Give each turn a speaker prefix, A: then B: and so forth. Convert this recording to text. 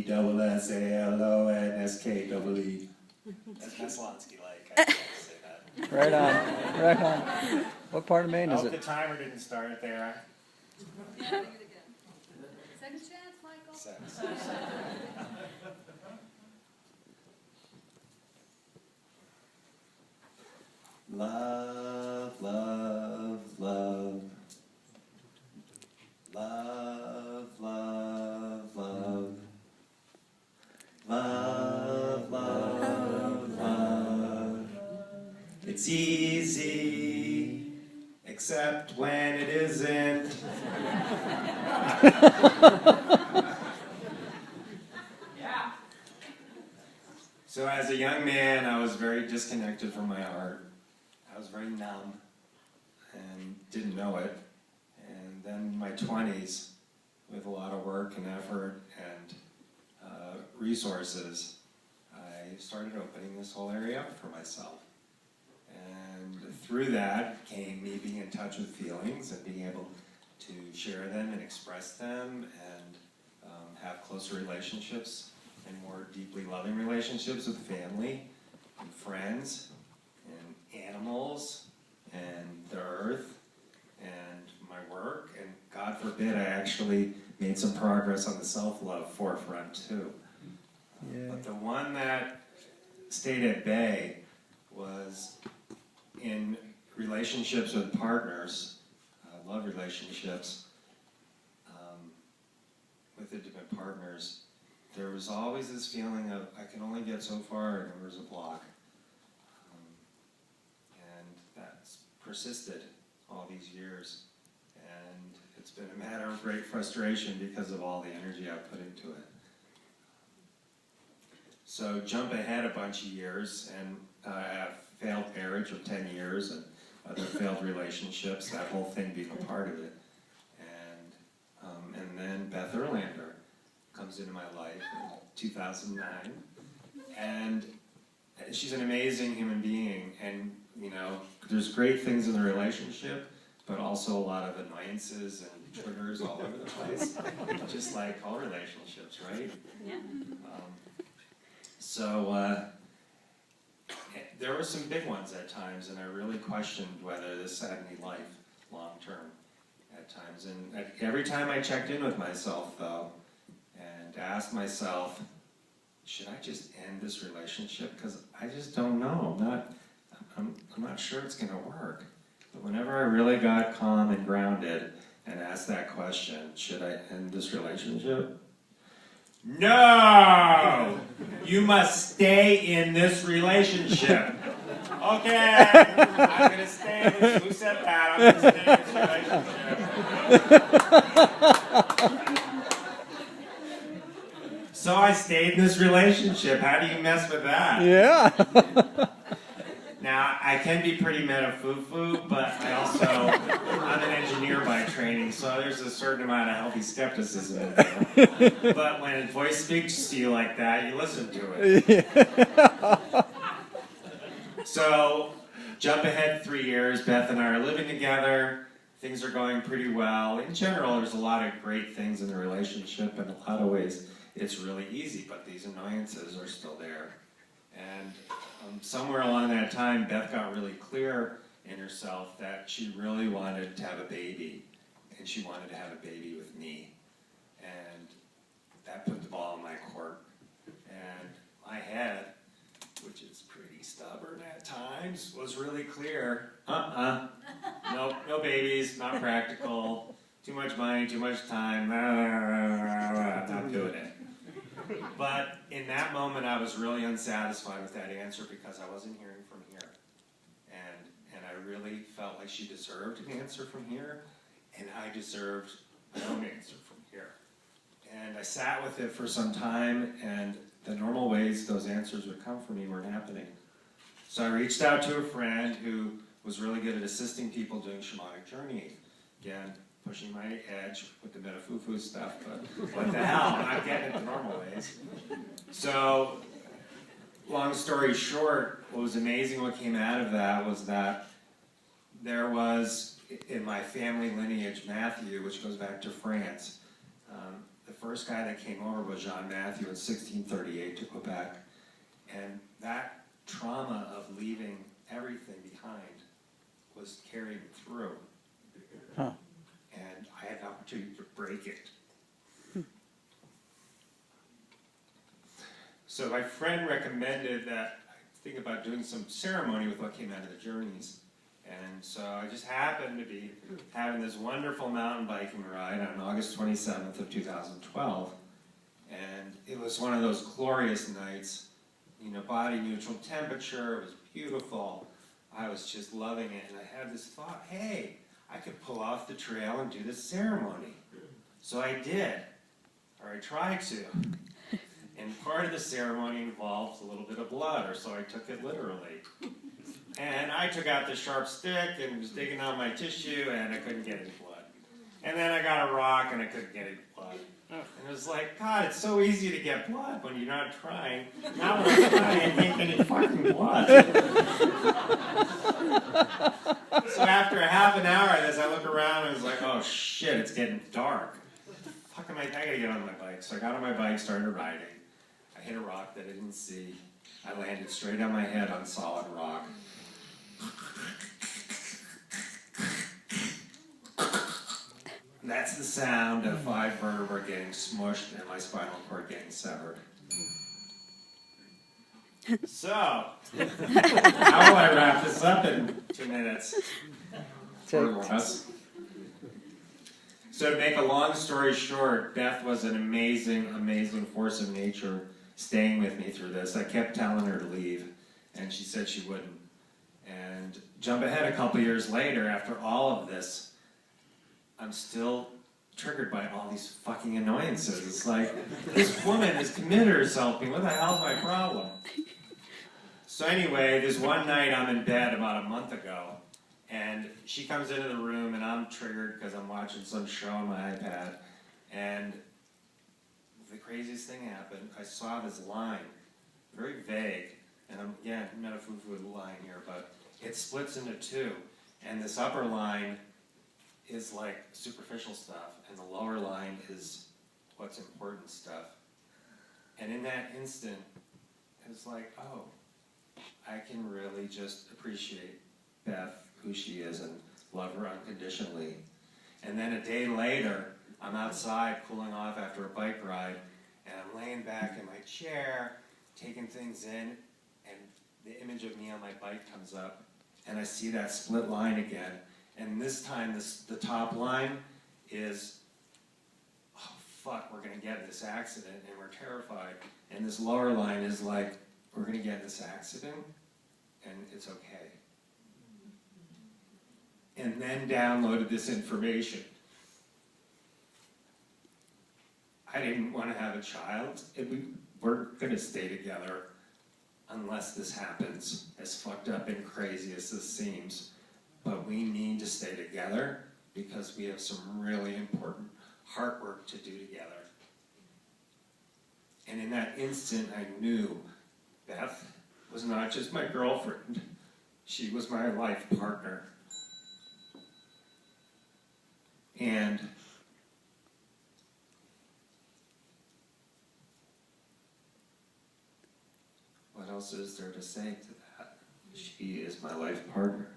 A: Meslonsky, That's Meslonsky-like. I can't say that.
B: Right on, right on. What part of Maine
A: I
B: is
A: hope
B: it?
A: the timer didn't start there.
C: Yeah, think it again. Second chance, Michael.
A: Sex. Love, love, love. Love, love, love. Love, love, love. It's easy, except when it isn't. So as a young man, I was very disconnected from my art. I was very numb and didn't know it. And then in my 20s, with a lot of work and effort and resources, I started opening this whole area up for myself. And through that came me being in touch with feelings and being able to share them and express them and have closer relationships and more deeply loving relationships with family and friends and animals and the earth and my work. And God forbid I actually made some progress on the self-love forefront too.
B: Yeah.
A: But the one that stayed at bay was in relationships with partners, love relationships, with intimate partners. There was always this feeling of, I can only get so far and there's a block. And that's persisted all these years. And it's been a matter of great frustration because of all the energy I put into it. So jump ahead a bunch of years, and I have failed marriage of 10 years and other failed relationships, that whole thing being a part of it. And then Beth Erlander comes into my life in 2009, and she's an amazing human being, and you know, there's great things in the relationship, but also a lot of annoyances and triggers all over the place, just like all relationships, right?
C: Yeah.
A: So there were some big ones at times, and I really questioned whether this had any life long term at times. And every time I checked in with myself, though, and asked myself, should I just end this relationship? Because I just don't know. I'm not sure it's going to work. But whenever I really got calm and grounded and asked that question, should I end this relationship? No! You must stay in this relationship. Okay, I'm going to stay in this. Who said that? I'm going to stay in this relationship. So I stayed in this relationship. How do you mess with that?
B: Yeah.
A: Now, I can be pretty meta-foo-foo, but I'm an engineer by training, so there's a certain amount of healthy skepticism. But when a voice speaks to you like that, you listen to it. So, jump ahead 3 years, Beth and I are living together, things are going pretty well. In general, there's a lot of great things in the relationship, in a lot of ways it's really easy, but these annoyances are still there. And somewhere along that time, Beth got really clear in herself that she really wanted to have a baby, and she wanted to have a baby with me. And that put the ball in my court. And my head, which is pretty stubborn at times, was really clear. Nope, no babies, not practical, too much money, too much time, not doing it. But in that moment, I was really unsatisfied with that answer because I wasn't hearing from here. And I really felt like she deserved an answer from here, and I deserved my own answer from here. And I sat with it for some time, and the normal ways those answers would come for me weren't happening. So I reached out to a friend who was really good at assisting people doing shamanic journeying. Again, pushing my edge with the meta-foo-foo stuff, but what the hell, I'm not getting it the normal ways. So, long story short, what was amazing what came out of that was that there was, in my family lineage, Matthew, which goes back to France, the first guy that came over was Jean Matthew in 1638 to Quebec. And that trauma of leaving everything behind was carried through.
B: Huh.
A: And I had the opportunity to break it. So my friend recommended that I think about doing some ceremony with what came out of the journeys. And so I just happened to be having this wonderful mountain biking ride on August 27th of 2012. And it was one of those glorious nights, you know, body neutral temperature, it was beautiful. I was just loving it, and I had this thought, hey, I could pull off the trail and do this ceremony. So I did, or I tried to. And part of the ceremony involves a little bit of blood, or so I took it literally. And I took out the sharp stick and was digging out my tissue, and I couldn't get any blood. And then I got a rock, and I couldn't get any blood. And it was like, God, it's so easy to get blood when you're not trying. Now when I'm trying, I can't get any fucking blood. So after a half an hour, as I look around, I was like, oh shit, it's getting dark. What the fuck am I gotta get on my bike. So I got on my bike, started riding. I hit a rock that I didn't see. I landed straight on my head on solid rock. That's the sound of 5 vertebrae getting smushed and my spinal cord getting severed. So, how will I wrap this up in 2 minutes? Or less? So to make a long story short, Beth was an amazing, amazing force of nature staying with me through this. I kept telling her to leave, and she said she wouldn't. And jump ahead a couple years later, after all of this, I'm still triggered by all these fucking annoyances. It's like, this woman has committed herself to me. What the hell's my problem? So anyway, this one night I'm in bed about a month ago, and she comes into the room, and I'm triggered because I'm watching some show on my iPad, and the craziest thing happened. I saw this line, very vague, and I'm, again, not a foo-foo line here, but it splits into 2, and this upper line is like superficial stuff, and the lower line is what's important stuff. And in that instant, it was like, oh, I can really just appreciate Beth, who she is, and love her unconditionally. And then a day later, I'm outside cooling off after a bike ride, and I'm laying back in my chair, taking things in, and the image of me on my bike comes up, and I see that split line again. And this time, the top line is, oh fuck, we're gonna get in this accident, and we're terrified. And this lower line is like, we're gonna get in this accident, and it's okay. And then downloaded this information. I didn't want to have a child. We're gonna stay together unless this happens, as fucked up and crazy as this seems. But we need to stay together because we have some really important heart work to do together. And in that instant, I knew Beth was not just my girlfriend. She was my life partner. And what else is there to say to that? She is my life partner.